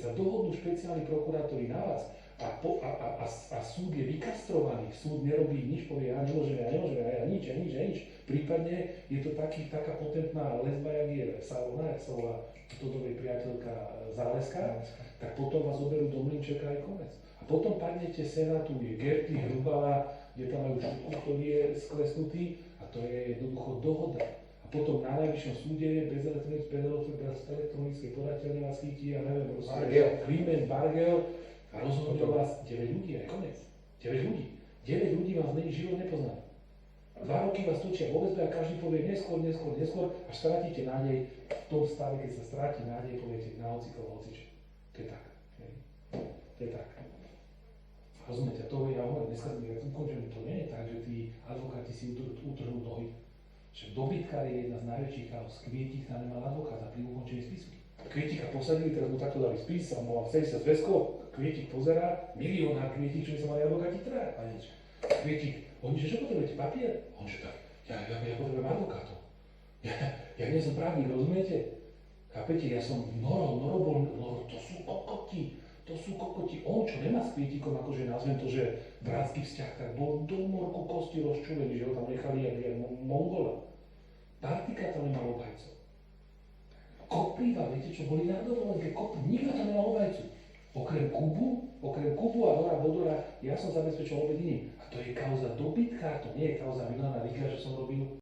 sa dohodnú špeciálni prokurátori na vás a súd je vykastrovaný, súd nerobí nič, povie, ja nič. Prípadne je to taká potentná lesba, jak je Salona, jak sa volá Todovej priateľka Záleska, tak potom vás zoberú do Mlynčeka aj konec. A potom padnete senátu, je Gerty, Hrubala, kde tam majú všetko, ktorý je sklesnutý a to je jednoducho dohoda. A potom na najvyššom súde bez elektronickej podateľne vás chytí, ja neviem, Klimen, Bargel a rozhodnú vás 9 ľudí, aj konec. 9 ľudí. 9 ľudí vás mení život nepozná. 2 roky vás točia vo väzbe a každý povie neskôr, až strátite nádej. V tom stave, keď sa stráti nádej, poviete na hociče. To je tak. To je tak. Rozumiete, to ja hovorím, dneska ukončujem, to nie je tak, že tí advokáti si utrhnú nohy. Že dobytkár je jedna z najväčších chaos. Kvietik tam nemal advokáta pri ukončení spisu. Kvietika posadili, teraz mu takto dali spis, a mal 70 zväzkov, Kvietik pozerá, milionár Kvietik, čo by sa mali advokáti trvať, a nič. Kvietik, oni že čo potrebujete, papier? On že tak, ja potrebujem advokátov. Ja nie som právnik, rozumiete? Chápete, ja som Noro, to sú kokoti. On, čo nemá s Kvietikom, akože nazvem to, že bratský vzťah, tak bol do morku kosti rozčúlený, že ho tam nechali jak Mongola. Partika tam nemal obhajcov. Kopriva, viete čo, boli na dovolenke, nikto tam nemal obhajcu. Okrem Kubu a Dora Bodora, ja som zabezpečil obe iní. A to je kauza dobytka, to nie je kauza Milana Riga, že som robil